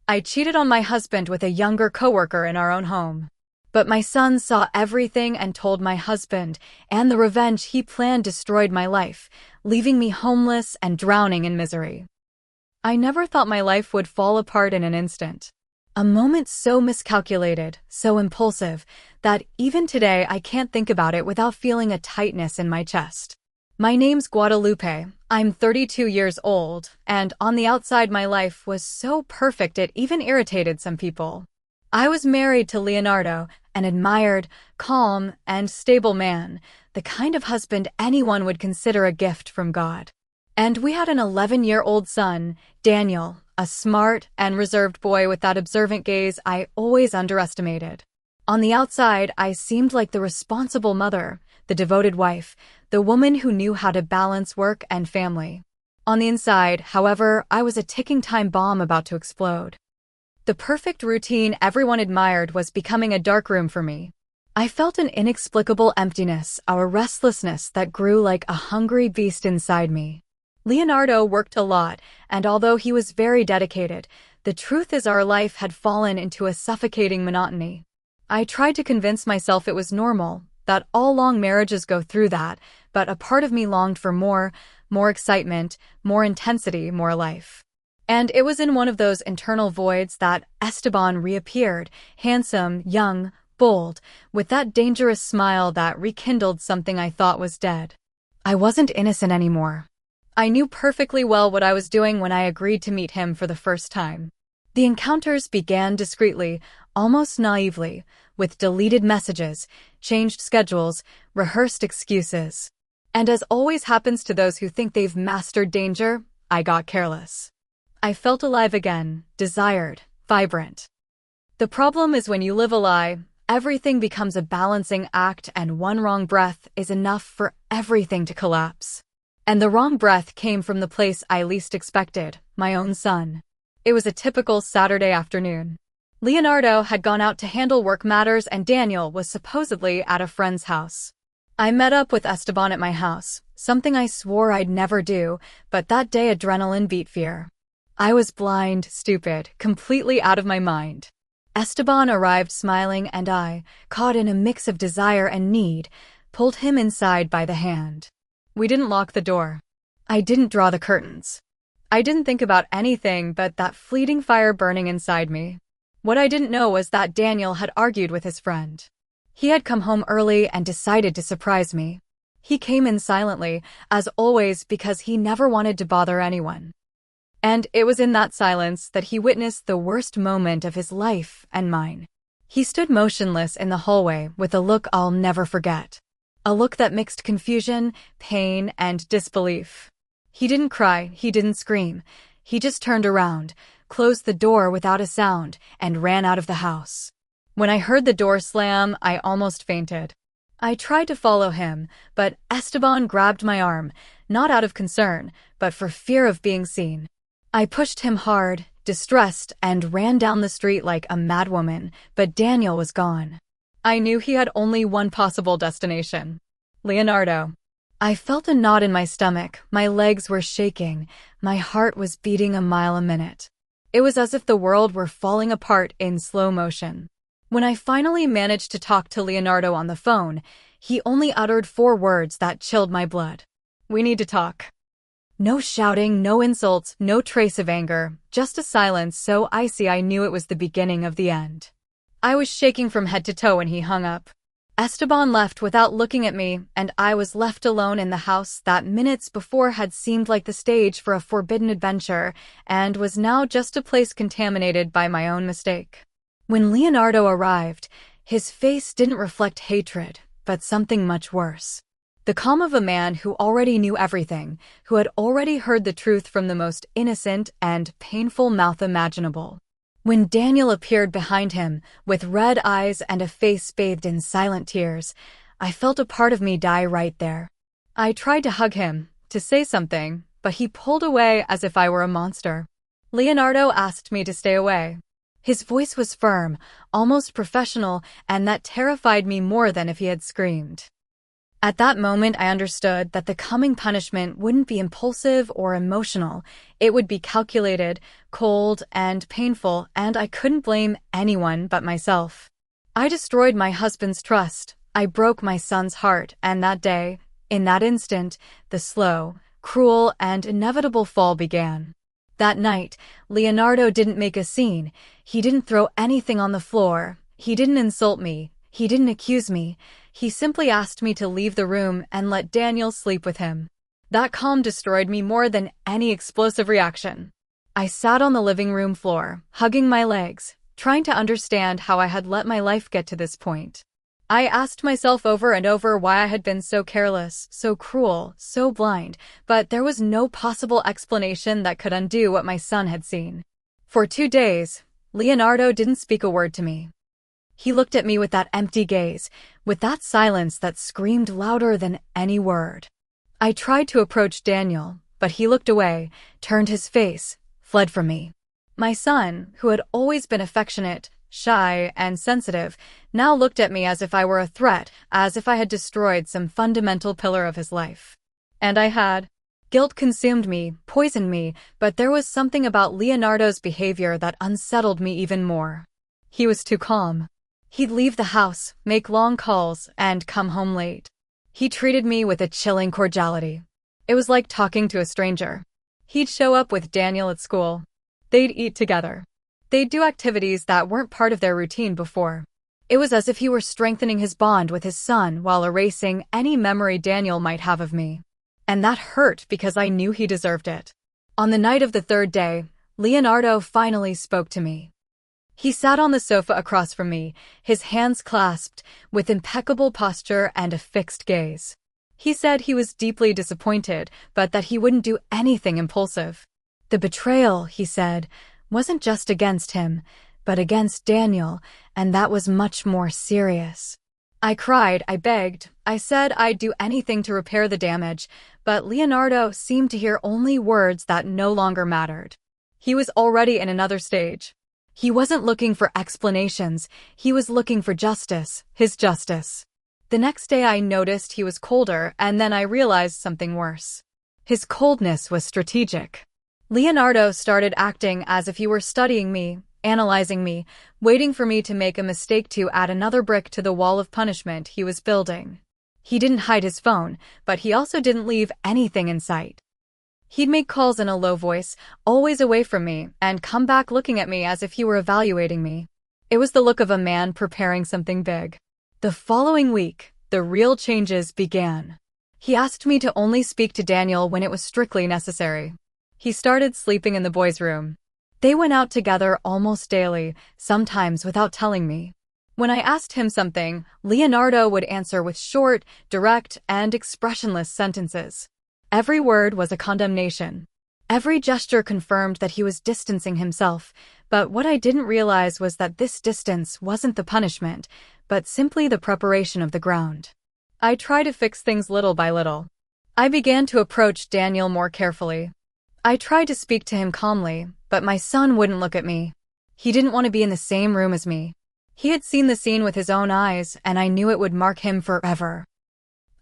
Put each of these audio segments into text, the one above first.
I cheated on my husband with a younger coworker in our own home. But my son saw everything and told my husband, and the revenge he planned destroyed my life, leaving me homeless and drowning in misery. I never thought my life would fall apart in an instant. A moment so miscalculated, so impulsive, that even today I can't think about it without feeling a tightness in my chest. My name's Guadalupe, I'm 32 years old, and on the outside my life was so perfect it even irritated some people. I was married to Leonardo, an admired, calm, and stable man, the kind of husband anyone would consider a gift from God. And we had an 11-year-old son, Daniel, a smart and reserved boy with that observant gaze I always underestimated. On the outside, I seemed like the responsible mother, the devoted wife, the woman who knew how to balance work and family. On the inside, however, I was a ticking time bomb about to explode. The perfect routine everyone admired was becoming a darkroom for me. I felt an inexplicable emptiness, a restlessness that grew like a hungry beast inside me. Leonardo worked a lot, and although he was very dedicated, the truth is our life had fallen into a suffocating monotony. I tried to convince myself it was normal, that all long marriages go through that, but a part of me longed for more excitement, more intensity, more life. And it was in one of those internal voids that Esteban reappeared, handsome, young, bold, with that dangerous smile that rekindled something I thought was dead. I wasn't innocent anymore. I knew perfectly well what I was doing when I agreed to meet him for the first time. The encounters began discreetly, almost naively, with deleted messages, changed schedules, rehearsed excuses. And as always happens to those who think they've mastered danger, I got careless. I felt alive again, desired, vibrant. The problem is when you live a lie, everything becomes a balancing act and one wrong breath is enough for everything to collapse. And the wrong breath came from the place I least expected, my own son. It was a typical Saturday afternoon. Leonardo had gone out to handle work matters and Daniel was supposedly at a friend's house. I met up with Esteban at my house, something I swore I'd never do, but that day adrenaline beat fear. I was blind, stupid, completely out of my mind. Esteban arrived smiling and I, caught in a mix of desire and need, pulled him inside by the hand. We didn't lock the door. I didn't draw the curtains. I didn't think about anything but that fleeting fire burning inside me. What I didn't know was that Daniel had argued with his friend. He had come home early and decided to surprise me. He came in silently, as always, because he never wanted to bother anyone. And it was in that silence that he witnessed the worst moment of his life and mine. He stood motionless in the hallway with a look I'll never forget. A look that mixed confusion, pain, and disbelief. He didn't cry, he didn't scream. He just turned around, closed the door without a sound, and ran out of the house. When I heard the door slam, I almost fainted. I tried to follow him, but Esteban grabbed my arm, not out of concern, but for fear of being seen. I pushed him hard, distressed, and ran down the street like a madwoman, but Daniel was gone. I knew he had only one possible destination. Leonardo. I felt a knot in my stomach, my legs were shaking, my heart was beating a mile a minute. It was as if the world were falling apart in slow motion. When I finally managed to talk to Leonardo on the phone, he only uttered 4 words that chilled my blood. We need to talk. No shouting, no insults, no trace of anger, just a silence so icy I knew it was the beginning of the end. I was shaking from head to toe when he hung up. Esteban left without looking at me, and I was left alone in the house that minutes before had seemed like the stage for a forbidden adventure, and was now just a place contaminated by my own mistake. When Leonardo arrived, his face didn't reflect hatred, but something much worse. The calm of a man who already knew everything, who had already heard the truth from the most innocent and painful mouth imaginable. When Daniel appeared behind him, with red eyes and a face bathed in silent tears, I felt a part of me die right there. I tried to hug him, to say something, but he pulled away as if I were a monster. Leonardo asked me to stay away. His voice was firm, almost professional, and that terrified me more than if he had screamed. At that moment, I understood that the coming punishment wouldn't be impulsive or emotional. It would be calculated, cold, and painful, and I couldn't blame anyone but myself. I destroyed my husband's trust. I broke my son's heart, and that day, in that instant, the slow, cruel, and inevitable fall began. That night, Leonardo didn't make a scene. He didn't throw anything on the floor. He didn't insult me. He didn't accuse me. He simply asked me to leave the room and let Daniel sleep with him. That calm destroyed me more than any explosive reaction. I sat on the living room floor, hugging my legs, trying to understand how I had let my life get to this point. I asked myself over and over why I had been so careless, so cruel, so blind, but there was no possible explanation that could undo what my son had seen. For 2 days, Leonardo didn't speak a word to me. He looked at me with that empty gaze, with that silence that screamed louder than any word. I tried to approach Daniel, but he looked away, turned his face, fled from me. My son, who had always been affectionate, shy, and sensitive, now looked at me as if I were a threat, as if I had destroyed some fundamental pillar of his life. And I had. Guilt consumed me, poisoned me, but there was something about Leonardo's behavior that unsettled me even more. He was too calm. He'd leave the house, make long calls, and come home late. He treated me with a chilling cordiality. It was like talking to a stranger. He'd show up with Daniel at school. They'd eat together. They'd do activities that weren't part of their routine before. It was as if he were strengthening his bond with his son while erasing any memory Daniel might have of me. And that hurt because I knew he deserved it. On the night of the 3rd day, Leonardo finally spoke to me. He sat on the sofa across from me, his hands clasped, with impeccable posture and a fixed gaze. He said he was deeply disappointed, but that he wouldn't do anything impulsive. The betrayal, he said, wasn't just against him, but against Daniel, and that was much more serious. I cried, I begged, I said I'd do anything to repair the damage, but Leonardo seemed to hear only words that no longer mattered. He was already in another stage. He wasn't looking for explanations, he was looking for justice, his justice. The next day I noticed he was colder, and then I realized something worse. His coldness was strategic. Leonardo started acting as if he were studying me, analyzing me, waiting for me to make a mistake to add another brick to the wall of punishment he was building. He didn't hide his phone, but he also didn't leave anything in sight. He'd make calls in a low voice, always away from me, and come back looking at me as if he were evaluating me. It was the look of a man preparing something big. The following week, the real changes began. He asked me to only speak to Daniel when it was strictly necessary. He started sleeping in the boys' room. They went out together almost daily, sometimes without telling me. When I asked him something, Leonardo would answer with short, direct, and expressionless sentences. Every word was a condemnation. Every gesture confirmed that he was distancing himself, but what I didn't realize was that this distance wasn't the punishment, but simply the preparation of the ground. I tried to fix things little by little. I began to approach Daniel more carefully. I tried to speak to him calmly, but my son wouldn't look at me. He didn't want to be in the same room as me. He had seen the scene with his own eyes, and I knew it would mark him forever.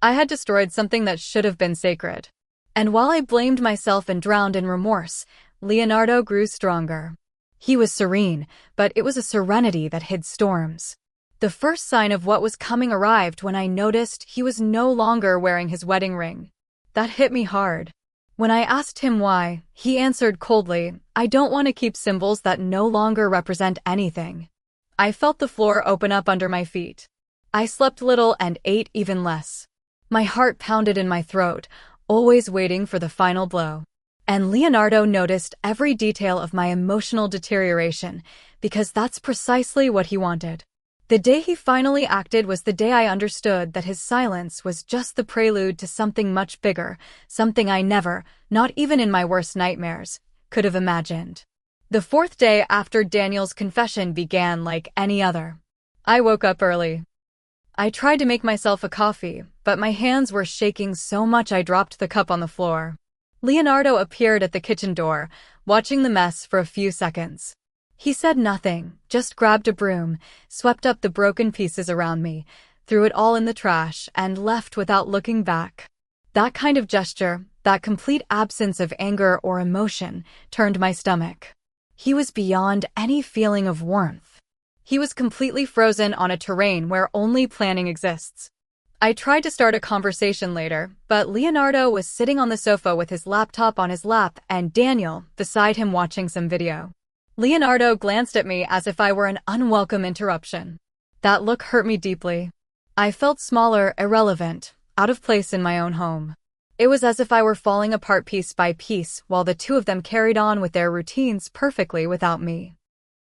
I had destroyed something that should have been sacred. And while I blamed myself and drowned in remorse, Leonardo grew stronger. He was serene, but it was a serenity that hid storms. The first sign of what was coming arrived when I noticed he was no longer wearing his wedding ring. That hit me hard. When I asked him why, he answered coldly, "I don't want to keep symbols that no longer represent anything." I felt the floor open up under my feet. I slept little and ate even less. My heart pounded in my throat, always waiting for the final blow. And Leonardo noticed every detail of my emotional deterioration, because that's precisely what he wanted. The day he finally acted was the day I understood that his silence was just the prelude to something much bigger, something I never, not even in my worst nightmares, could have imagined. The 4th day after Daniel's confession began like any other. I woke up early. I tried to make myself a coffee, but my hands were shaking so much I dropped the cup on the floor. Leonardo appeared at the kitchen door, watching the mess for a few seconds. He said nothing, just grabbed a broom, swept up the broken pieces around me, threw it all in the trash, and left without looking back. That kind of gesture, that complete absence of anger or emotion, turned my stomach. He was beyond any feeling of warmth. He was completely frozen on a terrain where only planning exists. I tried to start a conversation later, but Leonardo was sitting on the sofa with his laptop on his lap and Daniel beside him watching some video. Leonardo glanced at me as if I were an unwelcome interruption. That look hurt me deeply. I felt smaller, irrelevant, out of place in my own home. It was as if I were falling apart piece by piece while the two of them carried on with their routines perfectly without me.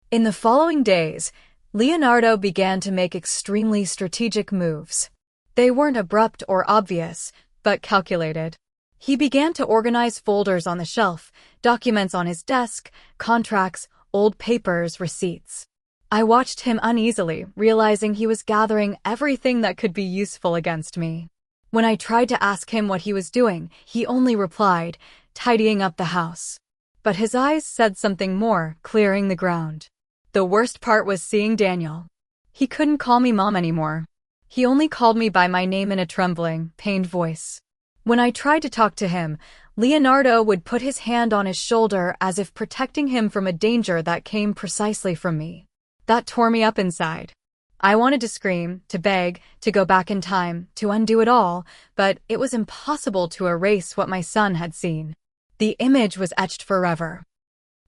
In the following days, Leonardo began to make extremely strategic moves. They weren't abrupt or obvious, but calculated. He began to organize folders on the shelf, documents on his desk, contracts, old papers, receipts. I watched him uneasily, realizing he was gathering everything that could be useful against me. When I tried to ask him what he was doing, he only replied, tidying up the house. But his eyes said something more, clearing the ground. The worst part was seeing Daniel. He couldn't call me mom anymore. He only called me by my name in a trembling, pained voice. When I tried to talk to him, Leonardo would put his hand on his shoulder as if protecting him from a danger that came precisely from me. That tore me up inside. I wanted to scream, to beg, to go back in time, to undo it all, but it was impossible to erase what my son had seen. The image was etched forever.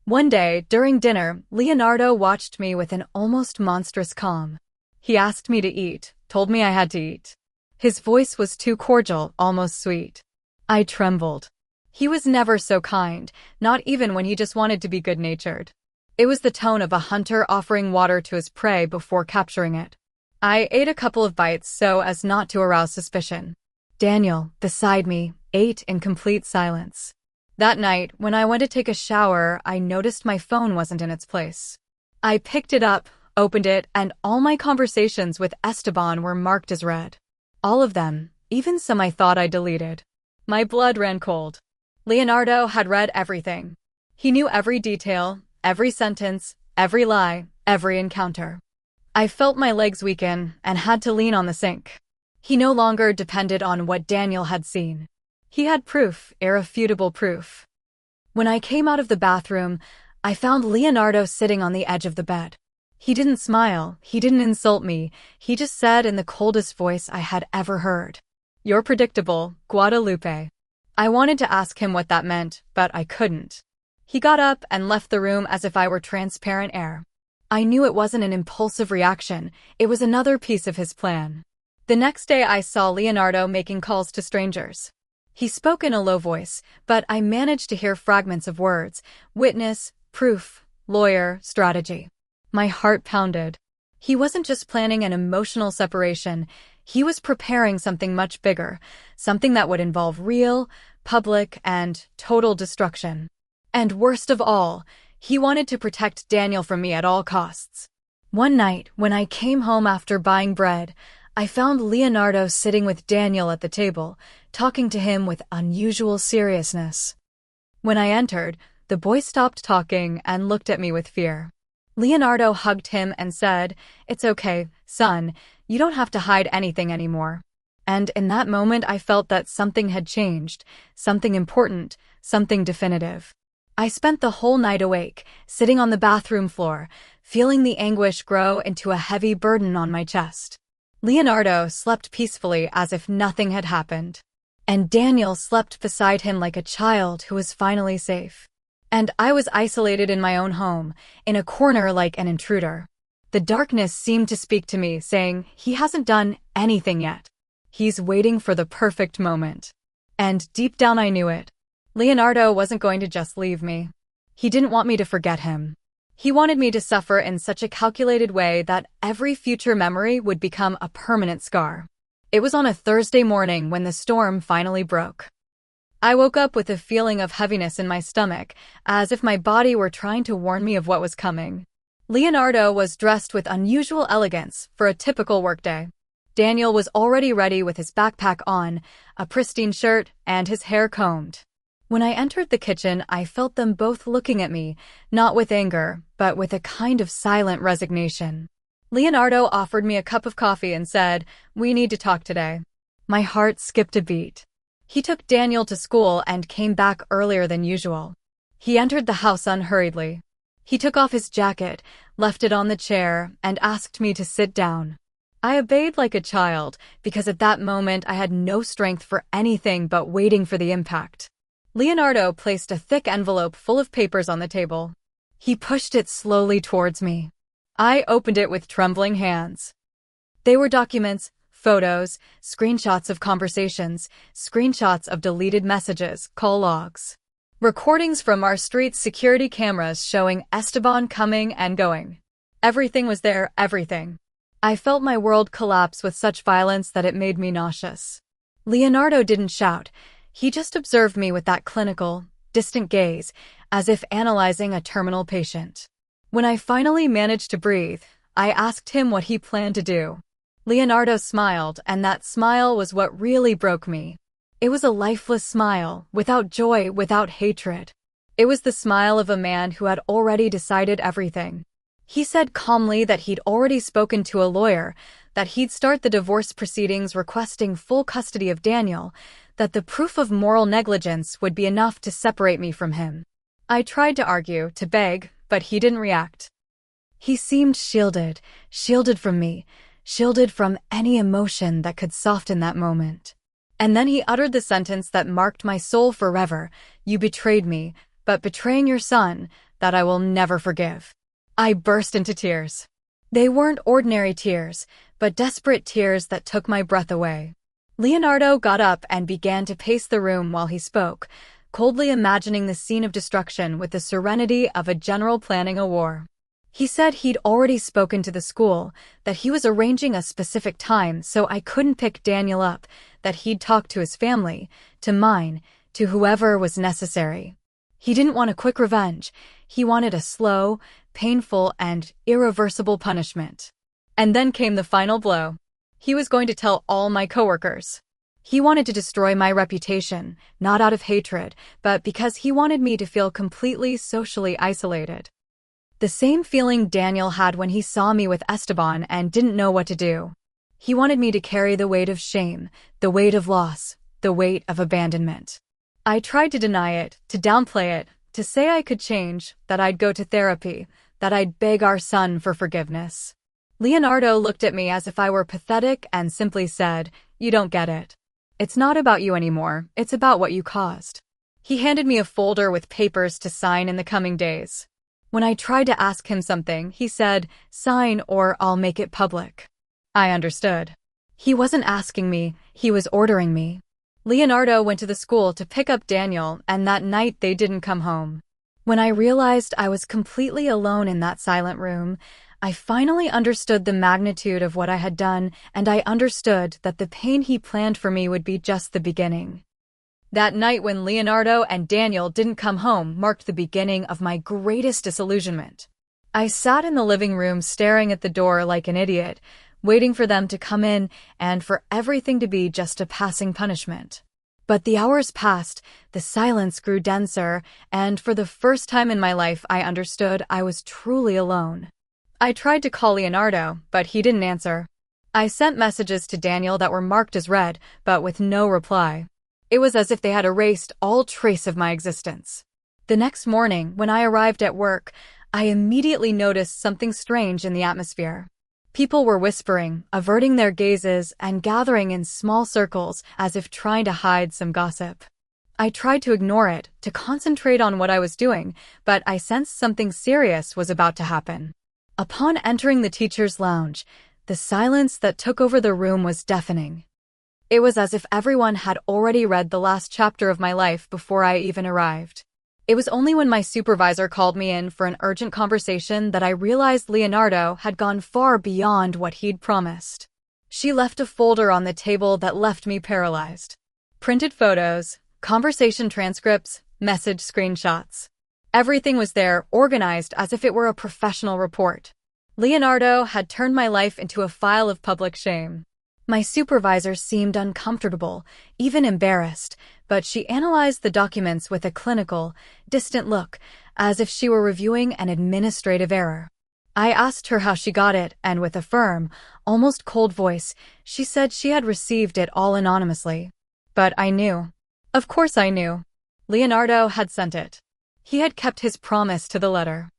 One day, during dinner, Leonardo watched me with an almost monstrous calm. He asked me to eat, told me I had to eat. His voice was too cordial, almost sweet. I trembled. He was never so kind, not even when he just wanted to be good-natured. It was the tone of a hunter offering water to his prey before capturing it. I ate a couple of bites so as not to arouse suspicion. Daniel, beside me, ate in complete silence. That night, when I went to take a shower, I noticed my phone wasn't in its place. I picked it up, opened it, and all my conversations with Esteban were marked as read. All of them, even some I thought I deleted. My blood ran cold. Leonardo had read everything. He knew every detail, every sentence, every lie, every encounter. I felt my legs weaken and had to lean on the sink. He no longer depended on what Daniel had seen. He had proof, irrefutable proof. When I came out of the bathroom, I found Leonardo sitting on the edge of the bed. He didn't smile, he didn't insult me, he just said in the coldest voice I had ever heard, "You're predictable, Guadalupe." I wanted to ask him what that meant, but I couldn't. He got up and left the room as if I were transparent air. I knew it wasn't an impulsive reaction, it was another piece of his plan. The next day I saw Leonardo making calls to strangers. He spoke in a low voice, but I managed to hear fragments of words: witness, proof, lawyer, strategy. My heart pounded. He wasn't just planning an emotional separation, he was preparing something much bigger, something that would involve real, public, and total destruction. And worst of all, he wanted to protect Daniel from me at all costs. One night, when I came home after buying bread, I found Leonardo sitting with Daniel at the table, talking to him with unusual seriousness. When I entered, the boy stopped talking and looked at me with fear. Leonardo hugged him and said, "It's okay, son, you don't have to hide anything anymore." And in that moment I felt that something had changed, something important, something definitive. I spent the whole night awake, sitting on the bathroom floor, feeling the anguish grow into a heavy burden on my chest. Leonardo slept peacefully as if nothing had happened. And Daniel slept beside him like a child who was finally safe. And I was isolated in my own home, in a corner like an intruder. The darkness seemed to speak to me, saying, "He hasn't done anything yet. He's waiting for the perfect moment." And deep down I knew it. Leonardo wasn't going to just leave me. He didn't want me to forget him. He wanted me to suffer in such a calculated way that every future memory would become a permanent scar. It was on a Thursday morning when the storm finally broke. I woke up with a feeling of heaviness in my stomach, as if my body were trying to warn me of what was coming. Leonardo was dressed with unusual elegance for a typical workday. Daniel was already ready with his backpack on, a pristine shirt, and his hair combed. When I entered the kitchen, I felt them both looking at me, not with anger, but with a kind of silent resignation. Leonardo offered me a cup of coffee and said, "We need to talk today." My heart skipped a beat. He took Daniel to school and came back earlier than usual. He entered the house unhurriedly. He took off his jacket, left it on the chair, and asked me to sit down. I obeyed like a child, because at that moment I had no strength for anything but waiting for the impact. Leonardo placed a thick envelope full of papers on the table. He pushed it slowly towards me. I opened it with trembling hands. They were documents, photos, screenshots of conversations, screenshots of deleted messages, call logs. Recordings from our street's security cameras showing Esteban coming and going. Everything was there, everything. I felt my world collapse with such violence that it made me nauseous. Leonardo didn't shout. He just observed me with that clinical, distant gaze, as if analyzing a terminal patient. When I finally managed to breathe, I asked him what he planned to do. Leonardo smiled, and that smile was what really broke me. It was a lifeless smile, without joy, without hatred. It was the smile of a man who had already decided everything. He said calmly that he'd already spoken to a lawyer, that he'd start the divorce proceedings requesting full custody of Daniel, that the proof of moral negligence would be enough to separate me from him. I tried to argue, to beg, but he didn't react. He seemed shielded from me, shielded from any emotion that could soften that moment. And then he uttered the sentence that marked my soul forever: "You betrayed me, but betraying your son, that I will never forgive." I burst into tears. They weren't ordinary tears, but desperate tears that took my breath away. Leonardo got up and began to pace the room while he spoke, coldly imagining the scene of destruction with the serenity of a general planning a war. He said he'd already spoken to the school, that he was arranging a specific time so I couldn't pick Daniel up, that he'd talk to his family, to mine, to whoever was necessary. He didn't want a quick revenge. He wanted a slow, painful, and irreversible punishment. And then came the final blow. He was going to tell all my coworkers. He wanted to destroy my reputation, not out of hatred, but because he wanted me to feel completely socially isolated. The same feeling Daniel had when he saw me with Esteban and didn't know what to do. He wanted me to carry the weight of shame, the weight of loss, the weight of abandonment. I tried to deny it, to downplay it, to say I could change, that I'd go to therapy, that I'd beg our son for forgiveness. Leonardo looked at me as if I were pathetic and simply said, "You don't get it. It's not about you anymore, it's about what you caused." He handed me a folder with papers to sign in the coming days. When I tried to ask him something, he said, "Sign or I'll make it public." I understood. He wasn't asking me, he was ordering me. Leonardo went to the school to pick up Daniel, and that night they didn't come home. When I realized I was completely alone in that silent room, I finally understood the magnitude of what I had done, and I understood that the pain he planned for me would be just the beginning. That night when Leonardo and Daniel didn't come home marked the beginning of my greatest disillusionment. I sat in the living room staring at the door like an idiot, waiting for them to come in and for everything to be just a passing punishment. But the hours passed, the silence grew denser, and for the first time in my life I understood I was truly alone. I tried to call Leonardo, but he didn't answer. I sent messages to Daniel that were marked as read, but with no reply. It was as if they had erased all trace of my existence. The next morning, when I arrived at work, I immediately noticed something strange in the atmosphere. People were whispering, averting their gazes, and gathering in small circles as if trying to hide some gossip. I tried to ignore it, to concentrate on what I was doing, but I sensed something serious was about to happen. Upon entering the teacher's lounge, the silence that took over the room was deafening. It was as if everyone had already read the last chapter of my life before I even arrived. It was only when my supervisor called me in for an urgent conversation that I realized Leonardo had gone far beyond what he'd promised. She left a folder on the table that left me paralyzed. Printed photos, conversation transcripts, message screenshots. Everything was there, organized as if it were a professional report. Leonardo had turned my life into a file of public shame. My supervisor seemed uncomfortable, even embarrassed, but she analyzed the documents with a clinical, distant look, as if she were reviewing an administrative error. I asked her how she got it, and with a firm, almost cold voice, she said she had received it all anonymously. But I knew. Of course I knew. Leonardo had sent it. He had kept his promise to the letter.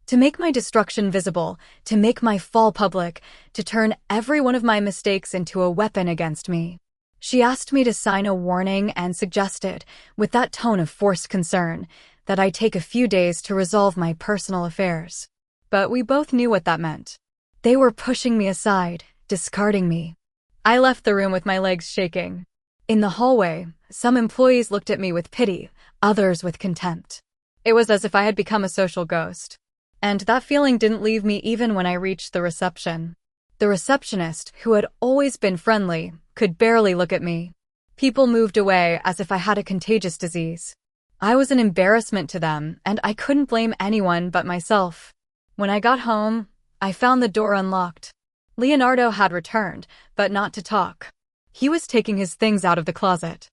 To make my destruction visible, to make my fall public, to turn every one of my mistakes into a weapon against me. She asked me to sign a warning and suggested, with that tone of forced concern, that I take a few days to resolve my personal affairs. But we both knew what that meant. They were pushing me aside, discarding me. I left the room with my legs shaking. In the hallway, some employees looked at me with pity, others with contempt. It was as if I had become a social ghost. And that feeling didn't leave me even when I reached the reception. The receptionist, who had always been friendly, could barely look at me. People moved away as if I had a contagious disease. I was an embarrassment to them, and I couldn't blame anyone but myself. When I got home, I found the door unlocked. Leonardo had returned, but not to talk. He was taking his things out of the closet.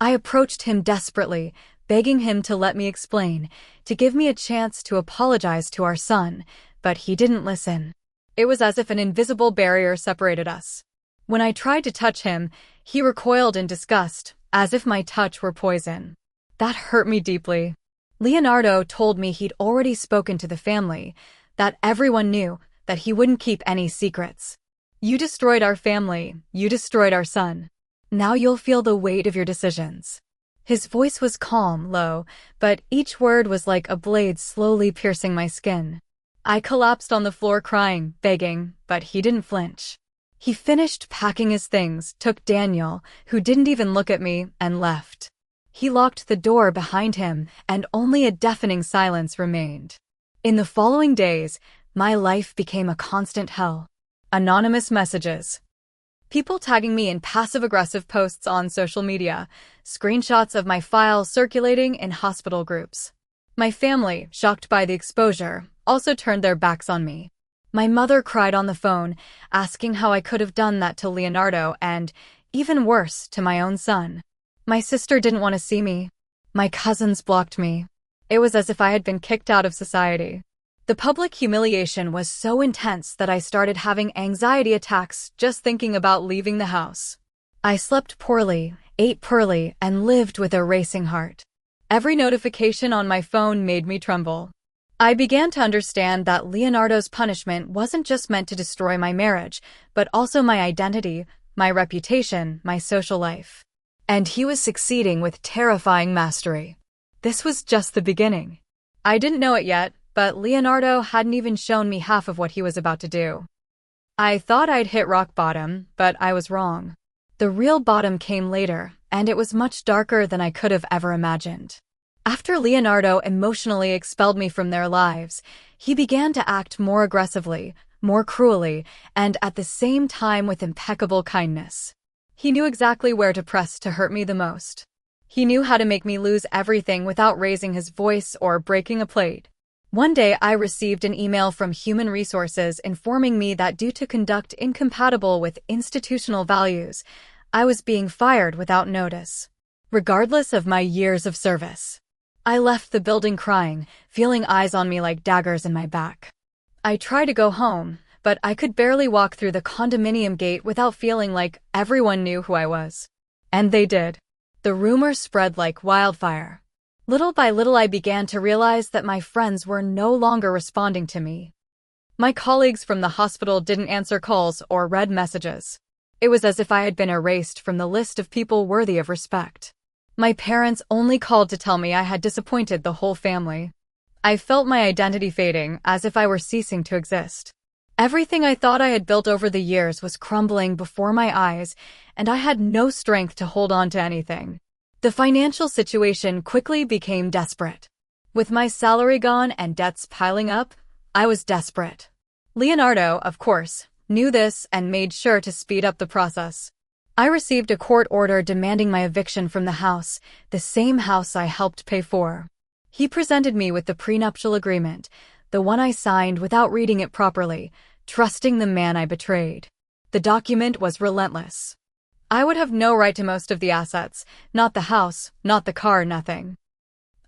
I approached him desperately, begging him to let me explain, to give me a chance to apologize to our son, but he didn't listen. It was as if an invisible barrier separated us. When I tried to touch him, he recoiled in disgust, as if my touch were poison. That hurt me deeply. Leonardo told me he'd already spoken to the family, that everyone knew, that he wouldn't keep any secrets. You destroyed our family, you destroyed our son. Now you'll feel the weight of your decisions. His voice was calm, low, but each word was like a blade slowly piercing my skin. I collapsed on the floor crying, begging, but he didn't flinch. He finished packing his things, took Daniel, who didn't even look at me, and left. He locked the door behind him, and only a deafening silence remained. In the following days, my life became a constant hell. Anonymous messages. People tagging me in passive-aggressive posts on social media, screenshots of my files circulating in hospital groups. My family, shocked by the exposure, also turned their backs on me. My mother cried on the phone, asking how I could have done that to Leonardo and, even worse, to my own son. My sister didn't want to see me. My cousins blocked me. It was as if I had been kicked out of society. The public humiliation was so intense that I started having anxiety attacks just thinking about leaving the house. I slept poorly, ate poorly, and lived with a racing heart. Every notification on my phone made me tremble. I began to understand that Leonardo's punishment wasn't just meant to destroy my marriage, but also my identity, my reputation, my social life. And he was succeeding with terrifying mastery. This was just the beginning. I didn't know it yet, but Leonardo hadn't even shown me half of what he was about to do. I thought I'd hit rock bottom, but I was wrong. The real bottom came later, and it was much darker than I could have ever imagined. After Leonardo emotionally expelled me from their lives, he began to act more aggressively, more cruelly, and at the same time with impeccable kindness. He knew exactly where to press to hurt me the most. He knew how to make me lose everything without raising his voice or breaking a plate. One day I received an email from Human Resources informing me that due to conduct incompatible with institutional values, I was being fired without notice, regardless of my years of service. I left the building crying, feeling eyes on me like daggers in my back. I tried to go home, but I could barely walk through the condominium gate without feeling like everyone knew who I was. And they did. The rumors spread like wildfire. Little by little I began to realize that my friends were no longer responding to me. My colleagues from the hospital didn't answer calls or read messages. It was as if I had been erased from the list of people worthy of respect. My parents only called to tell me I had disappointed the whole family. I felt my identity fading, as if I were ceasing to exist. Everything I thought I had built over the years was crumbling before my eyes, and I had no strength to hold on to anything. The financial situation quickly became desperate. With my salary gone and debts piling up, I was desperate. Leonardo, of course, knew this and made sure to speed up the process. I received a court order demanding my eviction from the house, the same house I helped pay for. He presented me with the prenuptial agreement, the one I signed without reading it properly, trusting the man I betrayed. The document was relentless. I would have no right to most of the assets, not the house, not the car, nothing.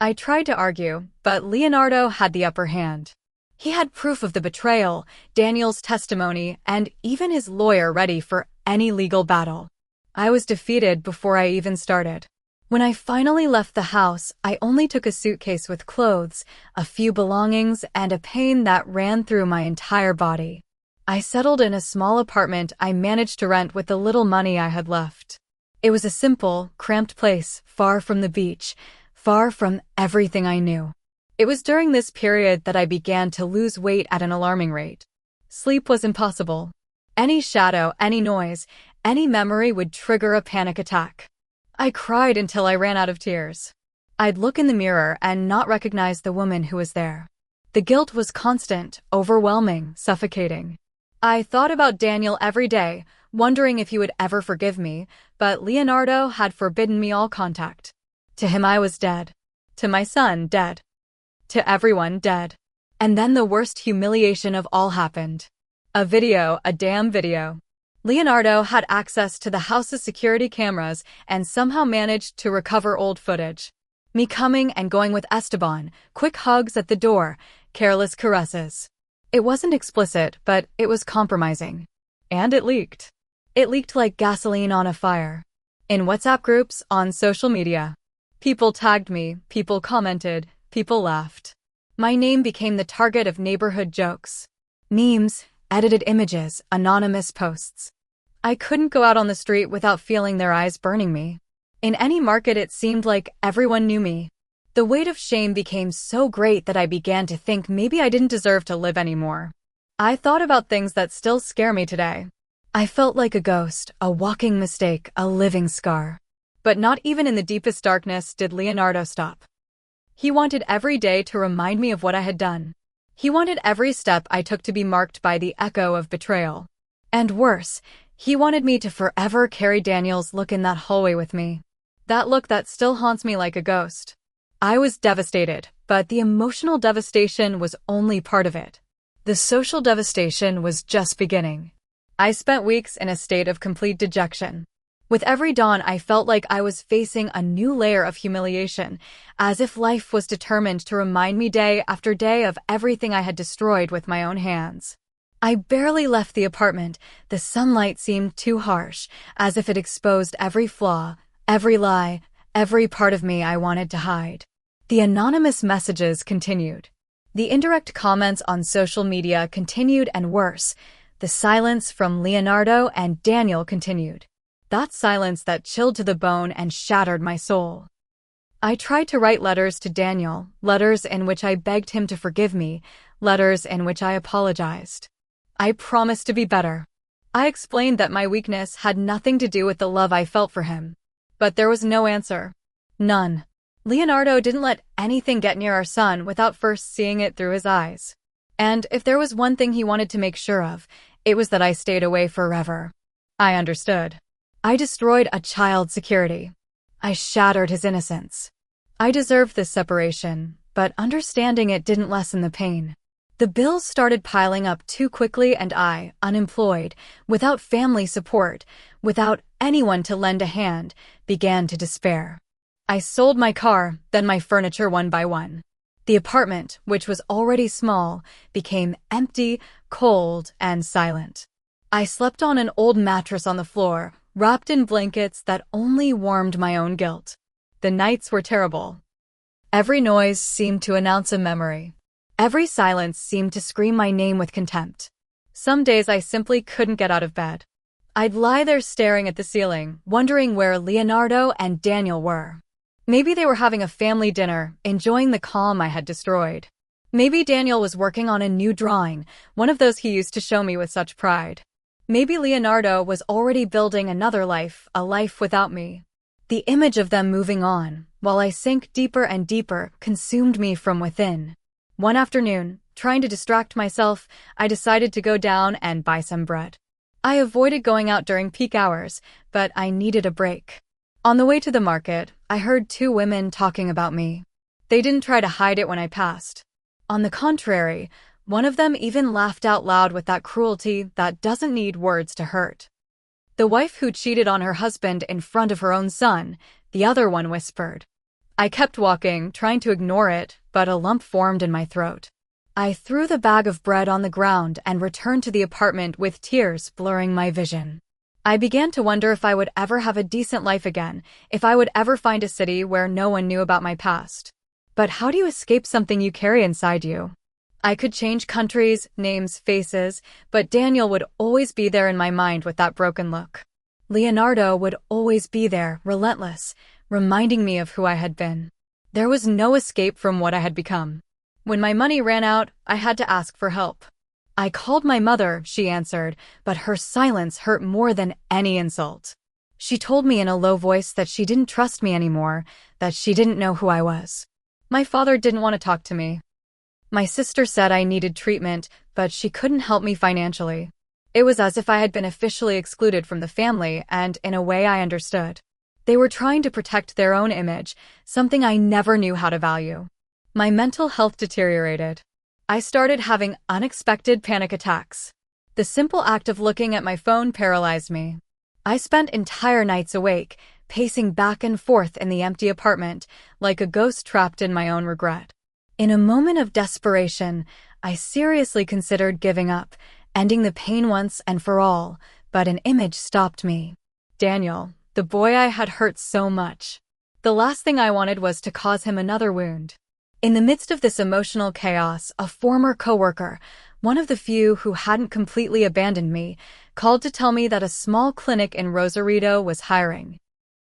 I tried to argue, but Leonardo had the upper hand. He had proof of the betrayal, Daniel's testimony, and even his lawyer ready for any legal battle. I was defeated before I even started. When I finally left the house, I only took a suitcase with clothes, a few belongings, and a pain that ran through my entire body. I settled in a small apartment I managed to rent with the little money I had left. It was a simple, cramped place, far from the beach, far from everything I knew. It was during this period that I began to lose weight at an alarming rate. Sleep was impossible. Any shadow, any noise, any memory would trigger a panic attack. I cried until I ran out of tears. I'd look in the mirror and not recognize the woman who was there. The guilt was constant, overwhelming, suffocating. I thought about Daniel every day, wondering if he would ever forgive me, but Leonardo had forbidden me all contact. To him I was dead. To my son, dead. To everyone, dead. And then the worst humiliation of all happened. A damn video. Leonardo had access to the house's security cameras and somehow managed to recover old footage. Me coming and going with Esteban, quick hugs at the door, careless caresses. It wasn't explicit, but it was compromising. And it leaked. It leaked like gasoline on a fire. In WhatsApp groups, on social media. People tagged me, people commented, people laughed. My name became the target of neighborhood jokes. Memes, edited images, anonymous posts. I couldn't go out on the street without feeling their eyes burning me. In any market it seemed like everyone knew me. The weight of shame became so great that I began to think maybe I didn't deserve to live anymore. I thought about things that still scare me today. I felt like a ghost, a walking mistake, a living scar. But not even in the deepest darkness did Leonardo stop. He wanted every day to remind me of what I had done. He wanted every step I took to be marked by the echo of betrayal. And worse, he wanted me to forever carry Daniel's look in that hallway with me. That look that still haunts me like a ghost. I was devastated, but the emotional devastation was only part of it. The social devastation was just beginning. I spent weeks in a state of complete dejection. With every dawn, I felt like I was facing a new layer of humiliation, as if life was determined to remind me day after day of everything I had destroyed with my own hands. I barely left the apartment. The sunlight seemed too harsh, as if it exposed every flaw, every lie, every part of me I wanted to hide. The anonymous messages continued. The indirect comments on social media continued, and worse, the silence from Leonardo and Daniel continued. That silence that chilled to the bone and shattered my soul. I tried to write letters to Daniel, letters in which I begged him to forgive me, letters in which I apologized. I promised to be better. I explained that my weakness had nothing to do with the love I felt for him. But there was no answer. None. Leonardo didn't let anything get near our son without first seeing it through his eyes. And if there was one thing he wanted to make sure of, it was that I stayed away forever. I understood. I destroyed a child's security. I shattered his innocence. I deserved this separation, but understanding it didn't lessen the pain. The bills started piling up too quickly, and I, unemployed, without family support, without anyone to lend a hand, began to despair. I sold my car, then my furniture one by one. The apartment, which was already small, became empty, cold, and silent. I slept on an old mattress on the floor, wrapped in blankets that only warmed my own guilt. The nights were terrible. Every noise seemed to announce a memory. Every silence seemed to scream my name with contempt. Some days I simply couldn't get out of bed. I'd lie there staring at the ceiling, wondering where Leonardo and Daniel were. Maybe they were having a family dinner, enjoying the calm I had destroyed. Maybe Daniel was working on a new drawing, one of those he used to show me with such pride. Maybe Leonardo was already building another life, a life without me. The image of them moving on, while I sank deeper and deeper, consumed me from within. One afternoon, trying to distract myself, I decided to go down and buy some bread. I avoided going out during peak hours, but I needed a break. On the way to the market, I heard two women talking about me. They didn't try to hide it when I passed. On the contrary, one of them even laughed out loud with that cruelty that doesn't need words to hurt. The wife who cheated on her husband in front of her own son, the other one whispered. I kept walking, trying to ignore it, but a lump formed in my throat. I threw the bag of bread on the ground and returned to the apartment with tears blurring my vision. I began to wonder if I would ever have a decent life again, if I would ever find a city where no one knew about my past. But how do you escape something you carry inside you? I could change countries, names, faces, but Daniel would always be there in my mind with that broken look. Leonardo would always be there, relentless, reminding me of who I had been. There was no escape from what I had become. When my money ran out, I had to ask for help. I called my mother, she answered, but her silence hurt more than any insult. She told me in a low voice that she didn't trust me anymore, that she didn't know who I was. My father didn't want to talk to me. My sister said I needed treatment, but she couldn't help me financially. It was as if I had been officially excluded from the family, and in a way I understood. They were trying to protect their own image, something I never knew how to value. My mental health deteriorated. I started having unexpected panic attacks. The simple act of looking at my phone paralyzed me. I spent entire nights awake, pacing back and forth in the empty apartment, like a ghost trapped in my own regret. In a moment of desperation, I seriously considered giving up, ending the pain once and for all, but an image stopped me. Daniel, the boy I had hurt so much. The last thing I wanted was to cause him another wound. In the midst of this emotional chaos, a former coworker, one of the few who hadn't completely abandoned me, called to tell me that a small clinic in Rosarito was hiring.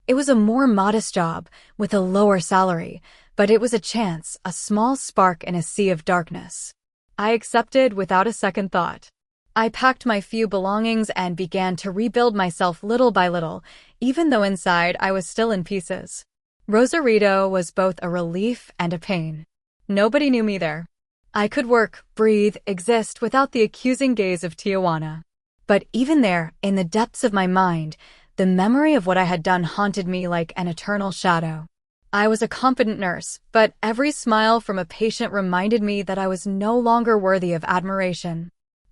It was a more modest job, with a lower salary, but it was a chance, a small spark in a sea of darkness. I accepted without a second thought. I packed my few belongings and began to rebuild myself little by little, even though inside I was still in pieces. Rosarito was both a relief and a pain. Nobody knew me there. I could work, breathe, exist without the accusing gaze of Tijuana. But even there, in the depths of my mind, the memory of what I had done haunted me like an eternal shadow. I was a competent nurse, but every smile from a patient reminded me that I was no longer worthy of admiration.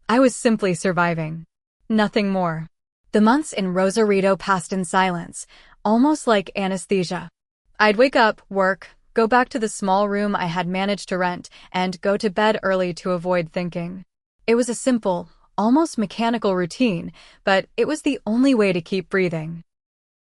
I was simply surviving. Nothing more. The months in Rosarito passed in silence, almost like anesthesia. I'd wake up, work, go back to the small room I had managed to rent, and go to bed early to avoid thinking. It was a simple, almost mechanical routine, but it was the only way to keep breathing.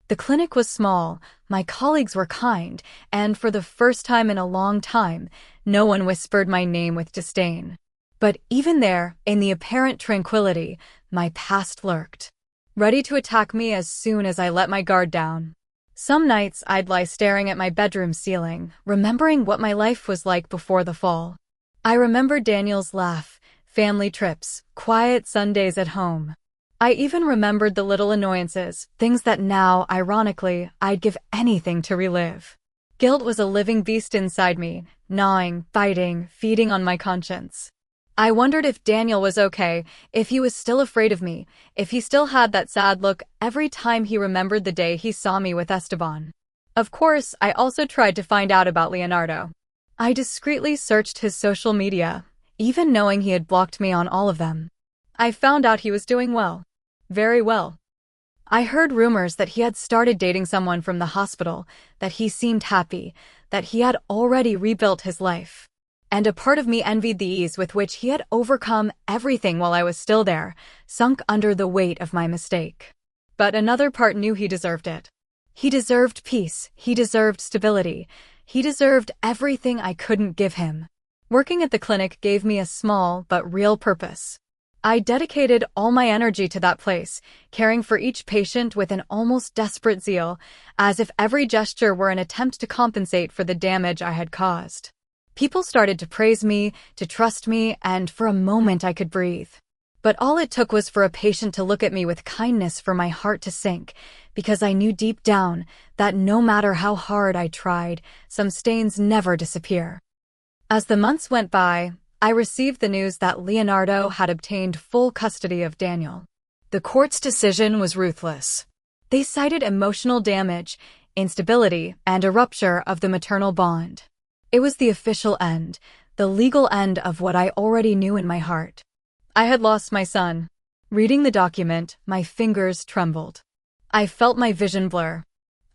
The clinic was small, my colleagues were kind, and for the first time in a long time, no one whispered my name with disdain. But even there, in the apparent tranquility, my past lurked, ready to attack me as soon as I let my guard down. Some nights I'd lie staring at my bedroom ceiling, remembering what my life was like before the fall. I remembered Daniel's laugh, family trips, quiet Sundays at home. I even remembered the little annoyances, things that now, ironically, I'd give anything to relive. Guilt was a living beast inside me, gnawing, biting, feeding on my conscience. I wondered if Daniel was okay, if he was still afraid of me, if he still had that sad look every time he remembered the day he saw me with Esteban. Of course, I also tried to find out about Leonardo. I discreetly searched his social media, even knowing he had blocked me on all of them. I found out he was doing well. Very well. I heard rumors that he had started dating someone from the hospital, that he seemed happy, that he had already rebuilt his life. And a part of me envied the ease with which he had overcome everything while I was still there, sunk under the weight of my mistake. But another part knew he deserved it. He deserved peace, he deserved stability, he deserved everything I couldn't give him. Working at the clinic gave me a small but real purpose. I dedicated all my energy to that place, caring for each patient with an almost desperate zeal, as if every gesture were an attempt to compensate for the damage I had caused. People started to praise me, to trust me, and for a moment I could breathe. But all it took was for a patient to look at me with kindness for my heart to sink, because I knew deep down that no matter how hard I tried, some stains never disappear. As the months went by, I received the news that Leonardo had obtained full custody of Daniel. The court's decision was ruthless. They cited emotional damage, instability, and a rupture of the maternal bond. It was the official end, the legal end of what I already knew in my heart. I had lost my son. Reading the document, my fingers trembled. I felt my vision blur.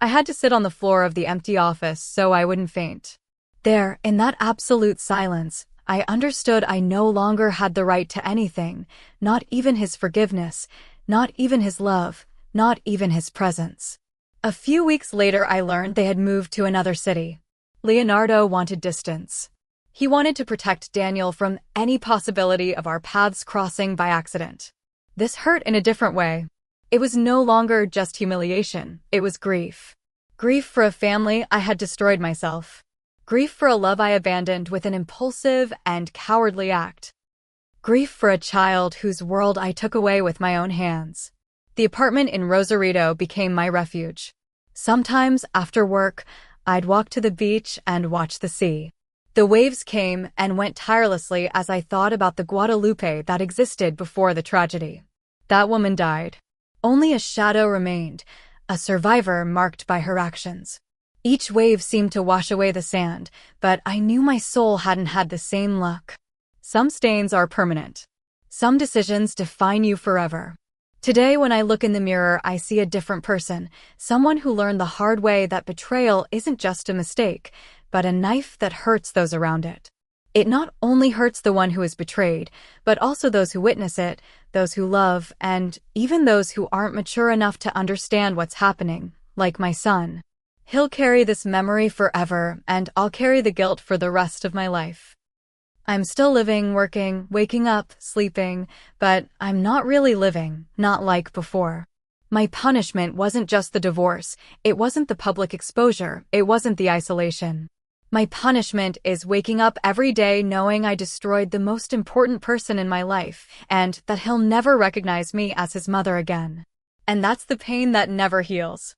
I had to sit on the floor of the empty office so I wouldn't faint. There, in that absolute silence, I understood I no longer had the right to anything, not even his forgiveness, not even his love, not even his presence. A few weeks later, I learned they had moved to another city. Leonardo wanted distance. He wanted to protect Daniel from any possibility of our paths crossing by accident. This hurt in a different way. It was no longer just humiliation, it was grief. Grief for a family I had destroyed myself. Grief for a love I abandoned with an impulsive and cowardly act. Grief for a child whose world I took away with my own hands. The apartment in Rosarito became my refuge. Sometimes, after work, I'd walk to the beach and watch the sea. The waves came and went tirelessly as I thought about the Guadalupe that existed before the tragedy. That woman died. Only a shadow remained, a survivor marked by her actions. Each wave seemed to wash away the sand, but I knew my soul hadn't had the same luck. Some stains are permanent. Some decisions define you forever. Today, when I look in the mirror, I see a different person, someone who learned the hard way that betrayal isn't just a mistake, but a knife that hurts those around it. It not only hurts the one who is betrayed, but also those who witness it, those who love, and even those who aren't mature enough to understand what's happening, like my son. He'll carry this memory forever, and I'll carry the guilt for the rest of my life. I'm still living, working, waking up, sleeping, but I'm not really living, not like before. My punishment wasn't just the divorce, it wasn't the public exposure, it wasn't the isolation. My punishment is waking up every day knowing I destroyed the most important person in my life, and that he'll never recognize me as his mother again. And that's the pain that never heals.